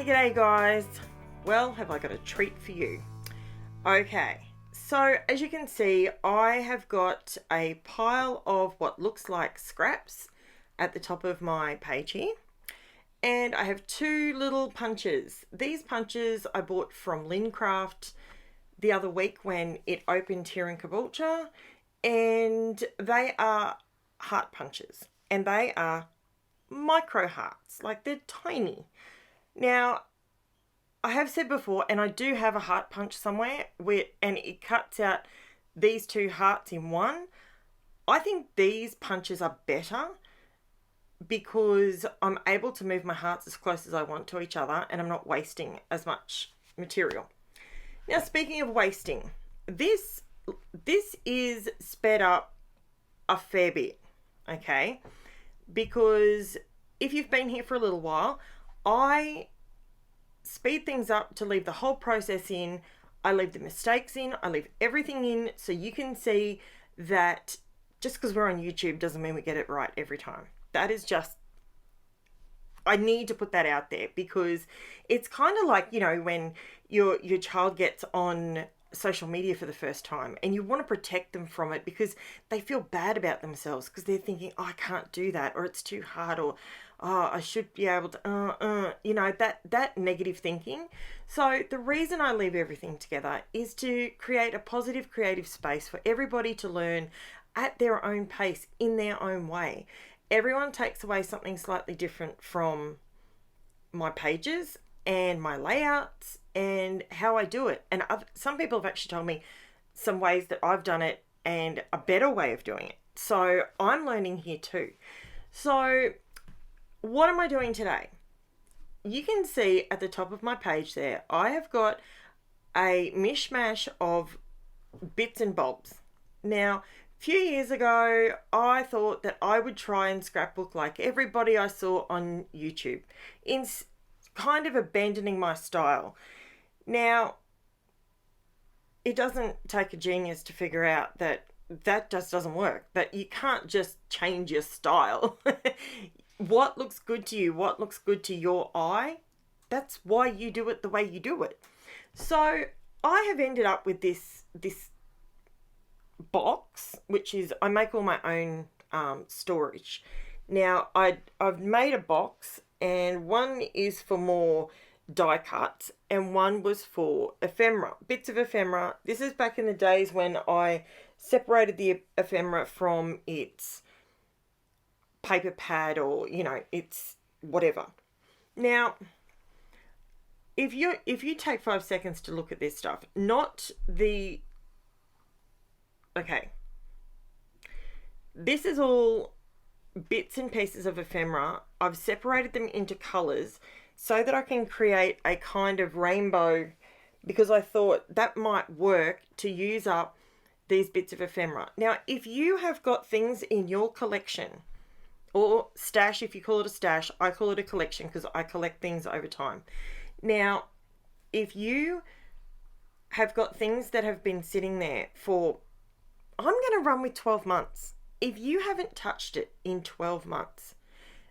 G'day guys. Well, have I got a treat for you? Okay, so as you can see, I have got a pile of what looks like scraps at the top of my page here. And I have two little punches. These punches I bought from LINCRAFT the other week when it opened here in Caboolture. And they are heart punches. And they are micro hearts, like they're tiny. Now, I have said before, and I do have a heart punch somewhere, and it cuts out these two hearts in one. I think these punches are better because I'm able to move my hearts as close as I want to each other and I'm not wasting as much material. Now, speaking of wasting, this is sped up a fair bit, okay? Because if you've been here for a little while, I speed things up to leave the whole process in. I leave the mistakes in. I leave everything in so you can see that just because we're on YouTube doesn't mean we get it right every time. That is just, I need to put that out there because it's kind of like, you know, when your child gets on social media for the first time and you want to protect them from it because they feel bad about themselves because they're thinking, oh, I can't do that, or it's too hard, or oh, I should be able to, you know, that negative thinking. So the reason I leave everything together is to create a positive creative space for everybody to learn at their own pace, in their own way. Everyone takes away something slightly different from my pages and my layouts and how I do it. And some people have actually told me some ways that I've done it and a better way of doing it. So I'm learning here too. So what am I doing today? You can see at the top of my page there, I have got a mishmash of bits and bobs. Now, a few years ago, I thought that I would try and scrapbook like everybody I saw on YouTube, in kind of abandoning my style. Now, it doesn't take a genius to figure out that just doesn't work, that you can't just change your style. What looks good to you, what looks good to your eye, that's why you do it the way you do it. So I have ended up with this box, which is, I make all my own storage. Now I've made a box, and one is for more die cuts and one was for ephemera, bits of ephemera. This is back in the days when I separated the ephemera from its paper pad, or, you know, it's whatever. Now, if you take 5 seconds to look at this stuff, okay, this is all bits and pieces of ephemera. I've separated them into colors so that I can create a kind of rainbow, because I thought that might work to use up these bits of ephemera. Now, if you have got things in your collection, or stash, if you call it a stash, I call it a collection because I collect things over time. Now, if you have got things that have been sitting there for, I'm going to run with 12 months. If you haven't touched it in 12 months,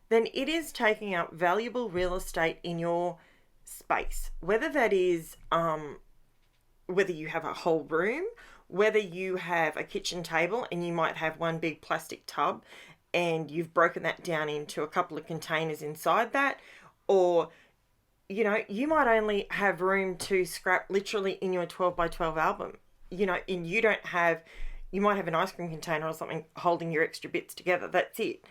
then it is taking up valuable real estate in your space. Whether that is, whether you have a whole room, whether you have a kitchen table and you might have one big plastic tub and you've broken that down into a couple of containers inside that, or, you know, you might only have room to scrap literally in your 12 by 12 album, you know, and you might have an ice cream container or something holding your extra bits together. That's it.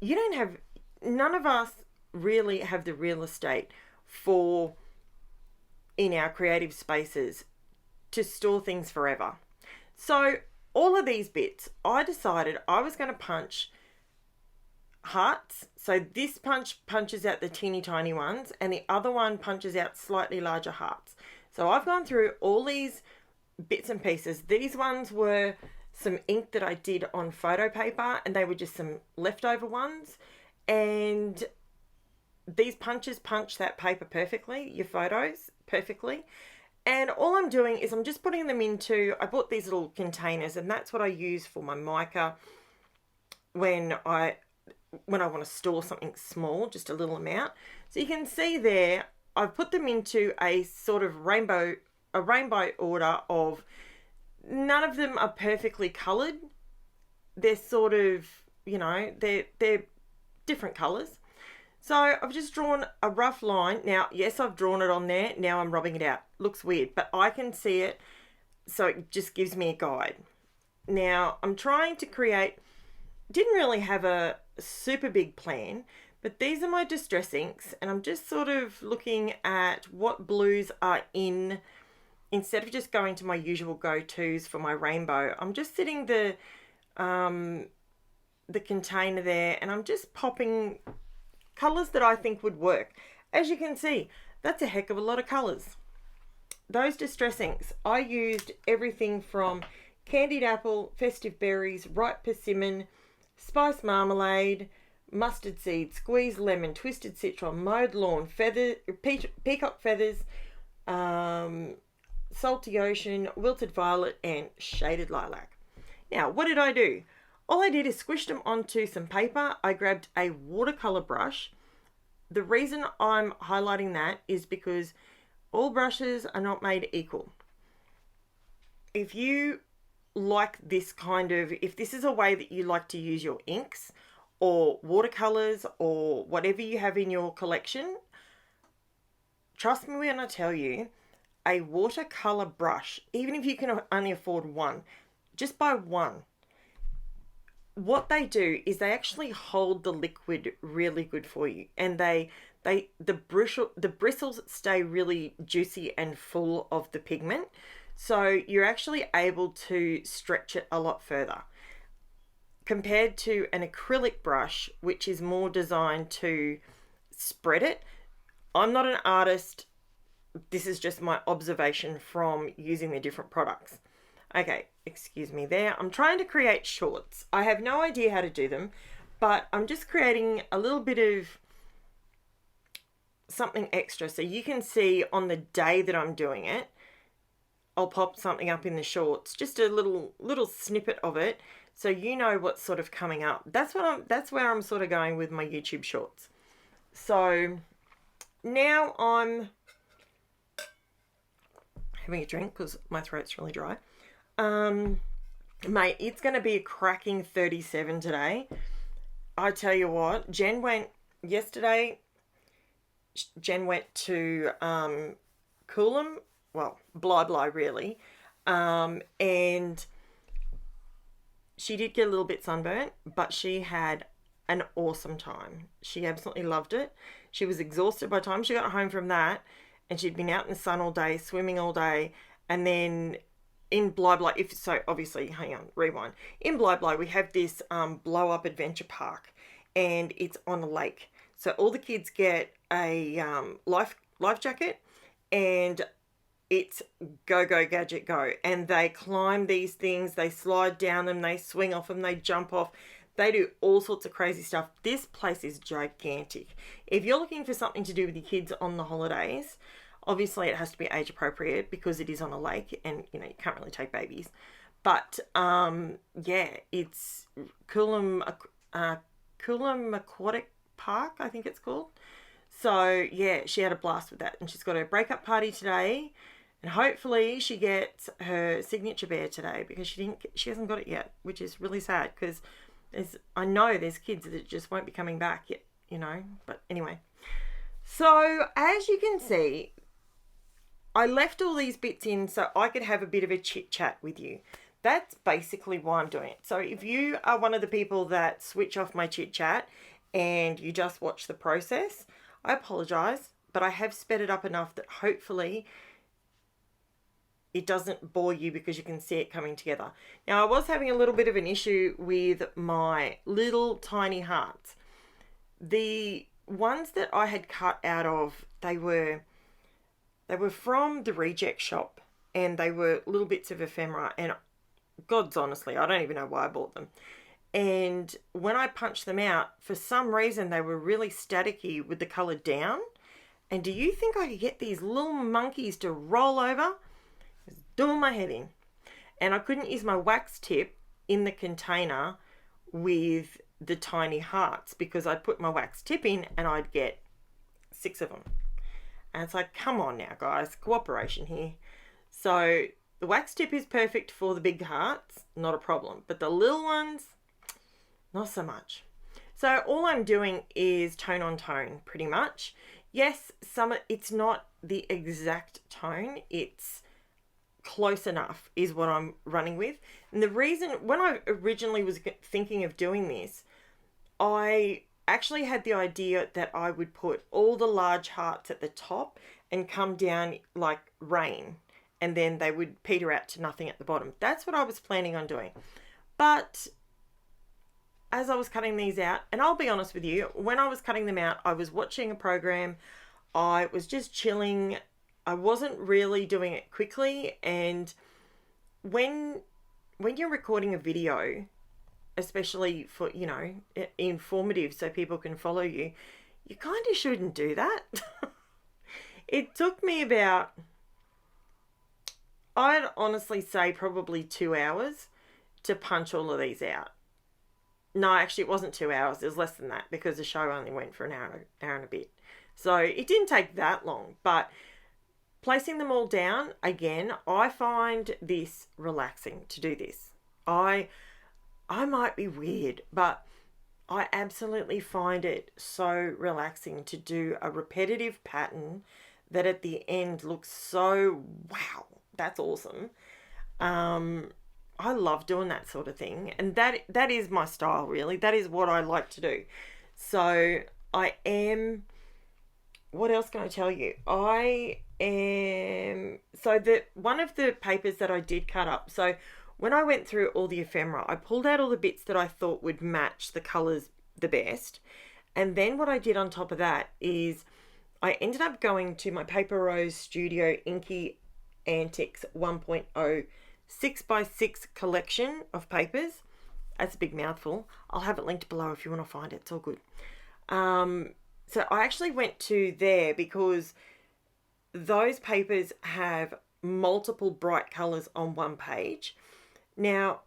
None of us really have the real estate in our creative spaces to store things forever. So all of these bits, I decided I was going to punch hearts. So this punches out the teeny tiny ones, and the other one punches out slightly larger hearts. So I've gone through all these bits and pieces. These ones were some ink that I did on photo paper, and they were just some leftover ones. And these punches punch that paper perfectly, your photos perfectly. And all I'm doing is I'm just putting them into, I bought these little containers, and that's what I use for my mica when I want to store something small, just a little amount. So you can see there, I've put them into a sort of rainbow order of, none of them are perfectly coloured. They're sort of, you know, they're different colours. So I've just drawn a rough line. Now, yes, I've drawn it on there. Now I'm rubbing it out. Looks weird, but I can see it. So it just gives me a guide. Now I'm trying to create, didn't really have a super big plan, but these are my distress inks, and I'm just sort of looking at what blues are in, instead of just going to my usual go-tos for my rainbow. I'm just sitting the container there, and I'm just popping colours that I think would work. As you can see, that's a heck of a lot of colours. Those distress inks, I used everything from candied apple, festive berries, ripe persimmon, spice marmalade, mustard seed, squeezed lemon, twisted citron, mowed lawn, peacock feathers, salty ocean, wilted violet, and shaded lilac. Now, what did I do? All I did is squish them onto some paper. I grabbed a watercolor brush. The reason I'm highlighting that is because all brushes are not made equal. If you like this kind of, if this is a way that you like to use your inks or watercolors or whatever you have in your collection, trust me when I tell you, a watercolor brush, even if you can only afford one, just buy one. What they do is they actually hold the liquid really good for you, and the bristles stay really juicy and full of the pigment, so you're actually able to stretch it a lot further compared to an acrylic brush, which is more designed to spread it. I'm not an artist. This is just my observation from using the different products. Okay, excuse me there. I'm trying to create shorts. I have no idea how to do them, but I'm just creating a little bit of something extra. So you can see on the day that I'm doing it, I'll pop something up in the shorts, just a little snippet of it, so you know what's sort of coming up. That's where I'm sort of going with my YouTube shorts. So now I'm having a drink because my throat's really dry. Mate, it's going to be a cracking 37 today. I tell you what, Jen went to Coolum, well, Bly really, and she did get a little bit sunburnt, but she had an awesome time. She absolutely loved it. She was exhausted by the time she got home from that, and she'd been out in the sun all day, swimming all day, and then in Bly, obviously, hang on, rewind. In Bly, we have this blow up adventure park, and it's on a lake. So all the kids get a life jacket, and it's go gadget go, and they climb these things, they slide down them, they swing off them, they jump off, they do all sorts of crazy stuff. This place is gigantic. If you're looking for something to do with your kids on the holidays, obviously it has to be age appropriate because it is on a lake, and you can't really take babies, but yeah, it's Coolum Aquatic Park, I think it's called. So yeah, she had a blast with that, and she's got her breakup party today, and hopefully she gets her signature bear today, because she hasn't got it yet, which is really sad, because I know there's kids that just won't be coming back yet, but anyway. So as you can see, I left all these bits in so I could have a bit of a chit chat with you. That's basically why I'm doing it. So if you are one of the people that switch off my chit chat and you just watch the process, I apologize, but I have sped it up enough that hopefully it doesn't bore you, because you can see it coming together. Now, I was having a little bit of an issue with my little tiny hearts. The ones that I had cut out of, they were from the reject shop, and they were little bits of ephemera, and God's honestly, I don't even know why I bought them. And when I punched them out, for some reason they were really staticky with the colour down. And do you think I could get these little monkeys to roll over? It was doing my head in. And I couldn't use my wax tip in the container with the tiny hearts, because I'd put my wax tip in and I'd get 6 of them. And it's like, come on now, guys, cooperation here. So the wax tip is perfect for the big hearts, not a problem. But the little ones, not so much. So all I'm doing is tone on tone, pretty much. Yes, it's not the exact tone, it's close enough is what I'm running with. And the reason, when I originally was thinking of doing this, I actually had the idea that I would put all the large hearts at the top and come down like rain, and then they would peter out to nothing at the bottom. That's what I was planning on doing. But as I was cutting these out, and I'll be honest with you, when I was cutting them out, I was watching a program, I was just chilling, I wasn't really doing it quickly. And when you're recording a video, especially for, you know, informative so people can follow you, you kind of shouldn't do that. It took me about, I'd honestly say probably 2 hours to punch all of these out. No, actually it wasn't 2 hours, it was less than that, because the show only went for an hour and a bit. So it didn't take that long. But placing them all down, again, I find this relaxing to do this. I might be weird, but I absolutely find it so relaxing to do a repetitive pattern that at the end looks so, wow, that's awesome. I love doing that sort of thing, and that is my style, really. That is what I like to do. So I am, what else can I tell you? I am, so one of the papers that I did cut up, so when I went through all the ephemera, I pulled out all the bits that I thought would match the colours the best. And then what I did on top of that is I ended up going to my Paper Rose Studio INKY ANTICS 1.0 6x6 collection of papers. That's a big mouthful. I'll have it linked below if you want to find it. It's all good. So I actually went to there because those papers have multiple bright colours on one page. Now,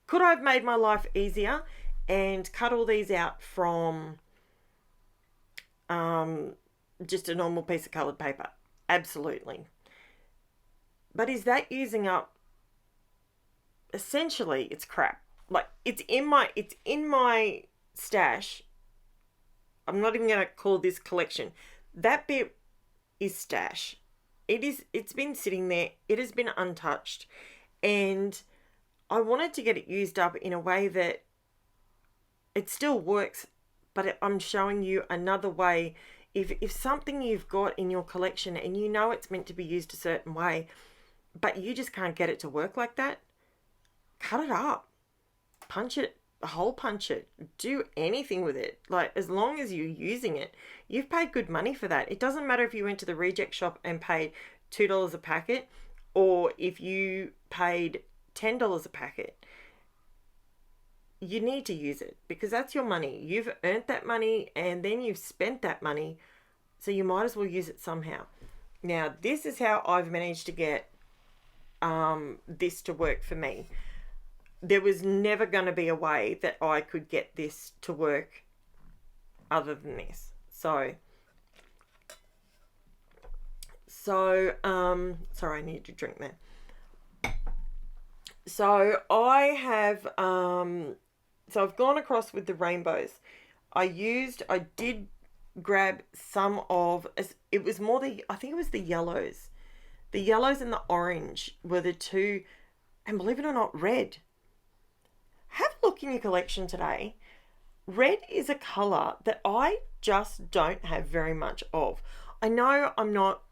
could I have made my life easier and cut all these out from just a normal piece of coloured paper? Absolutely. But is that using up, essentially it's crap. Like, it's in my stash. I'm not even going to call this collection. That bit is stash. It's been sitting there. It has been untouched. And I wanted to get it used up in a way that it still works, but I'm showing you another way. If something you've got in your collection and you know it's meant to be used a certain way, but you just can't get it to work like that, cut it up. Punch it, hole punch it, do anything with it. Like, as long as you're using it, you've paid good money for that. It doesn't matter if you went to the reject shop and paid $2 a packet, or if you paid $10 a packet. You need to use it because that's your money. You've earned that money and then you've spent that money, so you might as well use it somehow. Now, this is how I've managed to get this to work for me. There was never going to be a way that I could get this to work other than this. So sorry, I need to drink that. So I have, so I've gone across with the rainbows. I did grab some of, it was more I think it was the yellows. The yellows and the orange were the two, and believe it or not, red. Have a look in your collection today. Red is a colour that I just don't have very much of. I know I'm not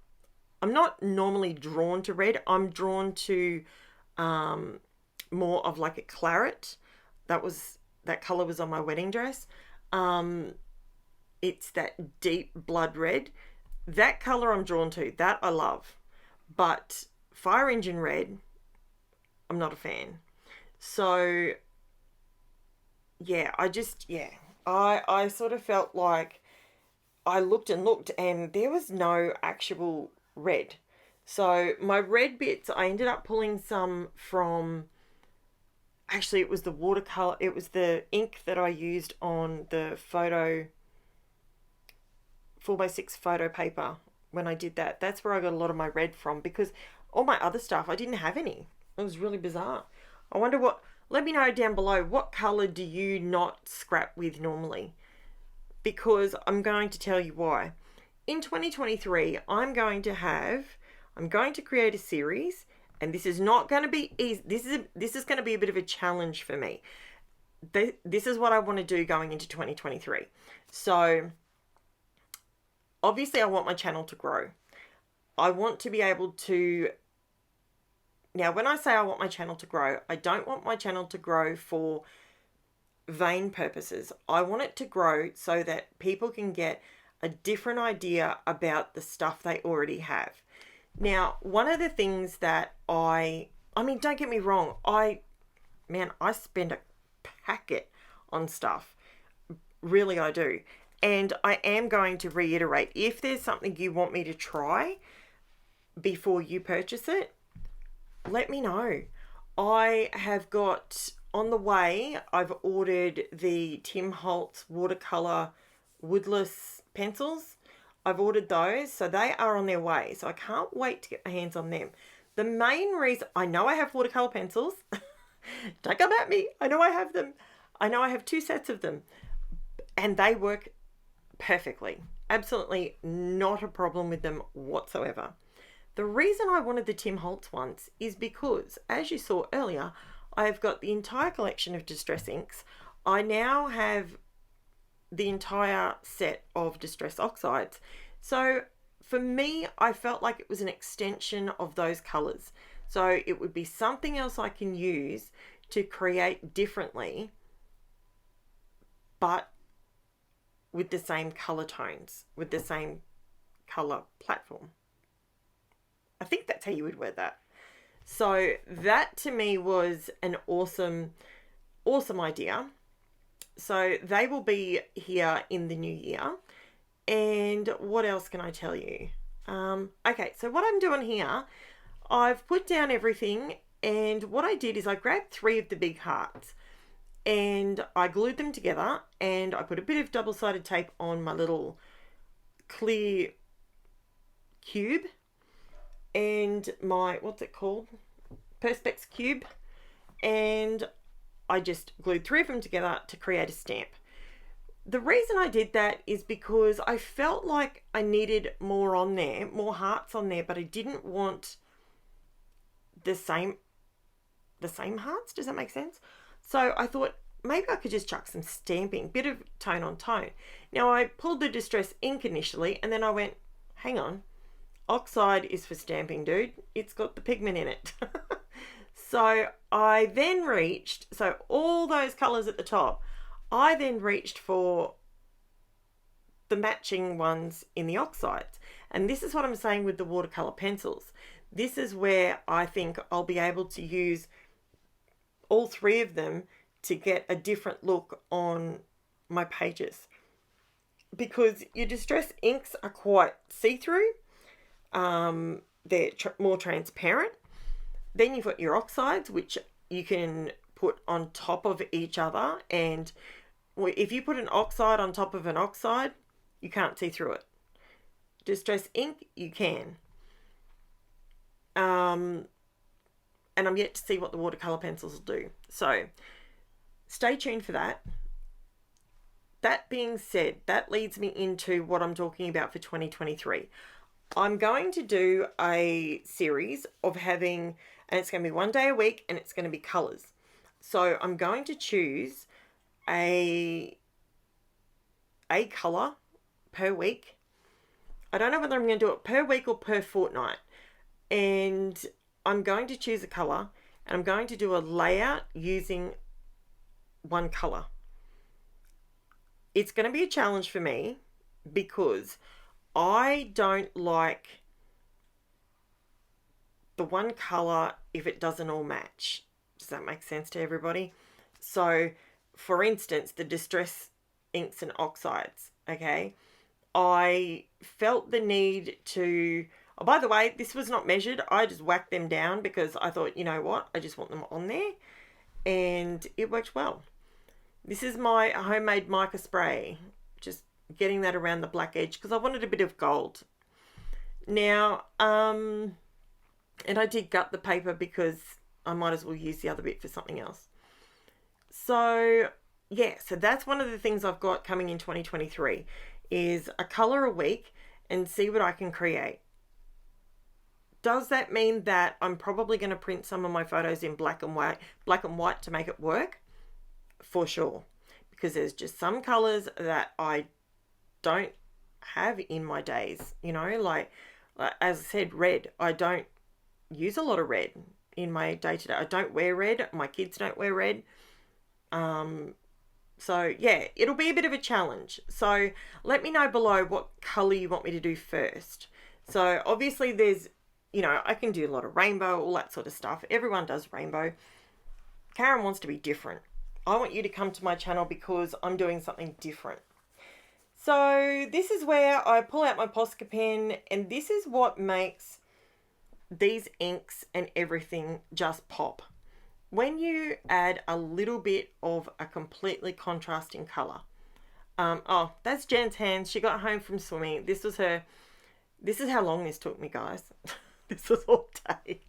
normally drawn to red. I'm drawn to more of like a claret. That colour was on my wedding dress. It's that deep blood red. That colour I'm drawn to. That I love. But fire engine red, I'm not a fan. So yeah, I sort of felt like I looked and there was no actual red. So my red bits, I ended up pulling some from, actually it was the watercolor, it was the ink that I used on the 4x6 photo paper when I did that. That's where I got a lot of my red from, because all my other stuff, I didn't have any. It was really bizarre. I wonder what, let me know down below, what colour do you not scrap with normally? Because I'm going to tell you why. In 2023, I'm going to create a series, and this is not going to be easy. This is going to be a bit of a challenge for me. This is what I want to do going into 2023. So obviously I want my channel to grow. I want to be able to, now when I say I want my channel to grow, I don't want my channel to grow for vain purposes. I want it to grow so that people can get a different idea about the stuff they already have. Now, one of the things that I mean, don't get me wrong, I spend a packet on stuff. Really, I do. And I am going to reiterate, if there's something you want me to try before you purchase it, let me know. I have got, on the way, I've ordered the Tim Holtz watercolor woodless pencils. I've ordered those, so they are on their way. So I can't wait to get my hands on them. The main reason, I know I have watercolor pencils. Don't come at me. I know I have them. I know I have 2 sets of them. And they work perfectly. Absolutely not a problem with them whatsoever. The reason I wanted the Tim Holtz ones is because, as you saw earlier, I've got the entire collection of Distress inks. I now have the entire set of Distress oxides. So for me, I felt like it was an extension of those colours. So it would be something else I can use to create differently, but with the same colour tones, with the same colour platform. I think that's how you would word that. So that to me was an awesome idea. So they will be here in the new year. And what else can I tell you? Okay, so what I'm doing here, I've put down everything, and what I did is I grabbed 3 of the big hearts and I glued them together, and I put a bit of double-sided tape on my little clear cube and my, what's it called? Perspex cube. And I just glued 3 of them together to create a stamp. The reason I did that is because I felt like I needed more on there, more hearts on there, but I didn't want the same hearts. Does that make sense? So I thought maybe I could just chuck some stamping, bit of tone on tone. Now I pulled the Distress ink initially, and then I went, hang on, oxide is for stamping, dude. It's got the pigment in it. So I then reached, so all those colours at the top, I then reached for the matching ones in the oxides. And this is what I'm saying with the watercolour pencils. This is where I think I'll be able to use all 3 of them to get a different look on my pages. Because your Distress inks are quite see-through. They're more transparent. Then you've got your oxides, which you can put on top of each other. And if you put an oxide on top of an oxide, you can't see through it. Distress ink, you can. And I'm yet to see what the watercolour pencils will do. So stay tuned for that. That being said, that leads me into what I'm talking about for 2023. I'm going to do a series of having, and it's going to be 1 day a week, and it's going to be colours. So I'm going to choose a colour per week. I don't know whether I'm going to do it per week or per fortnight. And I'm going to choose a colour, and I'm going to do a layout using one colour. It's going to be a challenge for me because I don't like the one colour if it doesn't all match. Does that make sense to everybody? So, for instance, the Distress inks and oxides, okay? I felt the need to... Oh, by the way, this was not measured. I just whacked them down because I thought, you know what? I just want them on there. And it worked well. This is my homemade mica spray. Just getting that around the black edge because I wanted a bit of gold. Now, and I did gut the paper because I might as well use the other bit for something else. So, yeah, so that's one of the things I've got coming in 2023 is a colour a week and see what I can create. Does that mean that I'm probably going to print some of my photos in black and white to make it work? For sure. Because there's just some colours that I don't have in my days, you know, like as I said, red. I don't use a lot of red in my day-to-day. I don't wear red. My kids don't wear red. So yeah, it'll be a bit of a challenge. So let me know below what colour you want me to do first. So obviously there's, you know, I can do a lot of rainbow, all that sort of stuff. Everyone does rainbow. Karen wants to be different. I want you to come to my channel because I'm doing something different. So this is where I pull out my Posca pen, and this is what makes these inks and everything just pop. When you add a little bit of a completely contrasting colour. Oh, that's Jen's hands. She got home from swimming. This was her. This is how long this took me, guys. This was all day.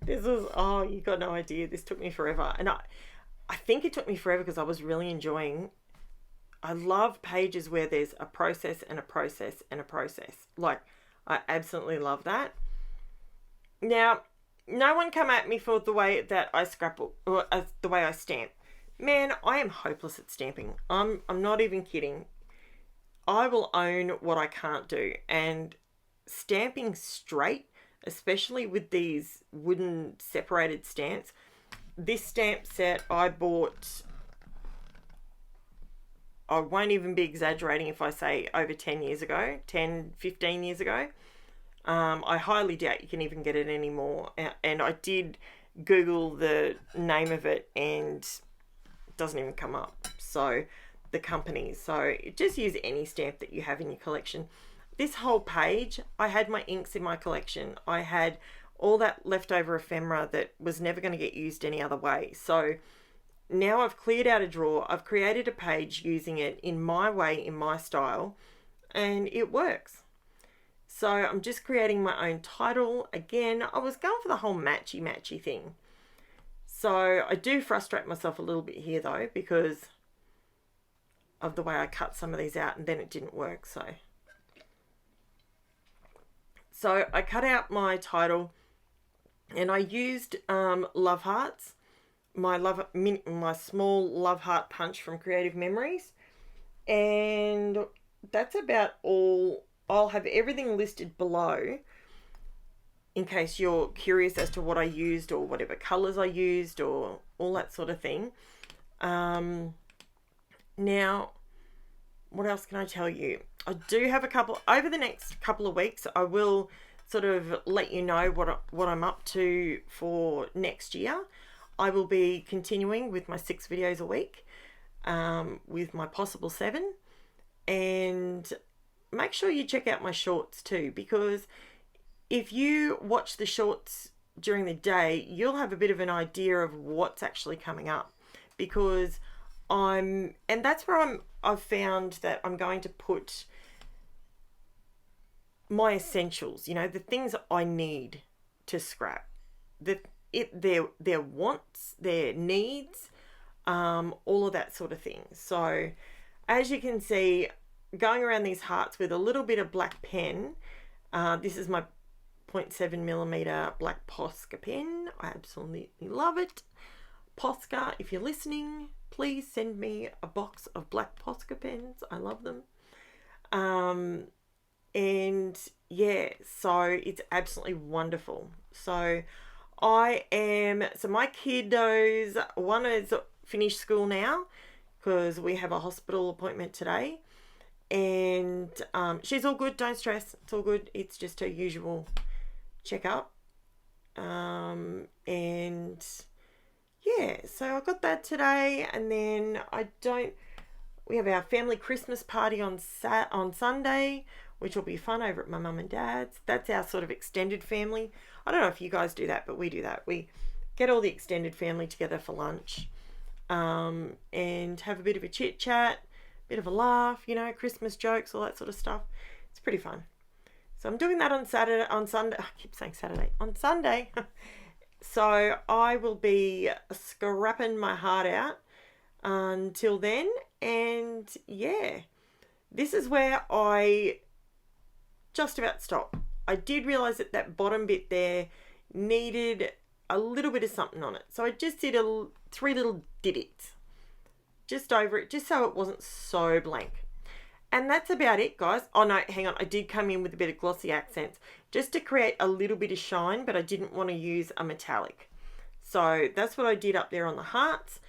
This was, oh, you got no idea. This took me forever. And I think it took me forever because I was really enjoying. I love pages where there's a process and a process and a process. Like, I absolutely love that. Now, no one come at me for the way that I scrapbook or the way I stamp. Man, I am hopeless at stamping. I'm not even kidding. I will own what I can't do. And stamping straight, especially with these wooden separated stamps. This stamp set I bought, I won't even be exaggerating if I say over 10 years ago, 10, 15 years ago. I highly doubt you can even get it anymore. And I did Google the name of it and it doesn't even come up. So the company. So just use any stamp that you have in your collection. This whole page, I had my inks in my collection. I had all that leftover ephemera that was never going to get used any other way. So now I've cleared out a drawer. I've created a page using it in my way, in my style, and it works. So I'm just creating my own title. Again, I was going for the whole matchy thing. So I do frustrate myself a little bit here though, because of the way I cut some of these out and then it didn't work. So I cut out my title and I used love hearts, my small love heart punch from Creative Memories. And that's about all. I'll have everything listed below in case you're curious as to what I used or whatever colors I used or all that sort of thing. Now, what else can I tell you? I do have a couple, over the next couple of weeks, I will sort of let you know what I'm up to for next year. I will be continuing with my 6 videos a week, with my possible 7. And make sure you check out my shorts too, because if you watch the shorts during the day, you'll have a bit of an idea of what's actually coming up, because and that's where I've found that I'm going to put my essentials, you know, the things I need to scrap, their wants, their needs, all of that sort of thing. So as you can see, going around these hearts with a little bit of black pen, this is my 0.7mm black Posca pen. I absolutely love it. Posca, if you're listening, please send me a box of black Posca pens. I love them. And yeah, so it's absolutely wonderful. So my kiddos, one is finished school now because we have a hospital appointment today, and she's all good, don't stress, it's all good, it's just her usual checkup. And yeah, so I got that today, and then we have our family Christmas party on Sunday, which will be fun over at my mum and dad's. That's our sort of extended family. I don't know if you guys do that, but we do that. We get all the extended family together for lunch, and have a bit of a chit chat, bit of a laugh, you know, Christmas jokes, all that sort of stuff. It's pretty fun. So I'm doing that on Saturday, on Sunday. I keep saying Saturday, on Sunday. So I will be scrapping my heart out until then. And yeah, this is where I just about stop. I did realize that that bottom bit there needed a little bit of something on it. So I just did 3 little didits just over it, just so it wasn't so blank. And that's about it, guys. Oh no, hang on. I did come in with a bit of glossy accents just to create a little bit of shine, but I didn't want to use a metallic. So that's what I did up there on the hearts.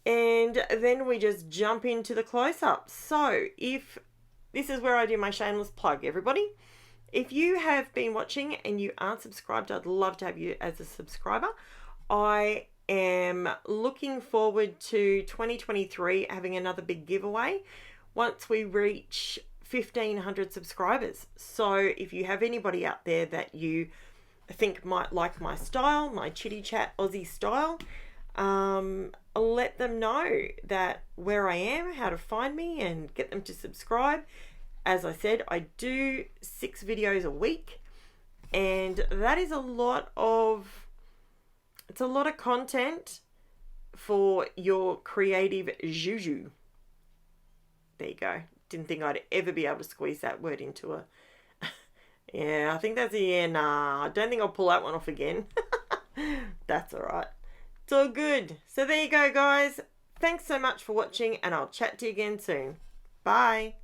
And then we just jump into the close-up. So if this is where I do my shameless plug, everybody. If you have been watching and you aren't subscribed, I'd love to have you as a subscriber. I am looking forward to 2023 having another big giveaway once we reach 1,500 subscribers. So if you have anybody out there that you think might like my style, my chitty chat Aussie style, let them know that where I am, how to find me, and get them to subscribe. As I said, I do 6 videos a week, and that is a lot of, it's a lot of content for your creative juju. There you go. Didn't think I'd ever be able to squeeze that word into a... Yeah, I think that's a yeah, nah. I don't think I'll pull that one off again. That's all right. It's all good. So there you go, guys. Thanks so much for watching, and I'll chat to you again soon. Bye.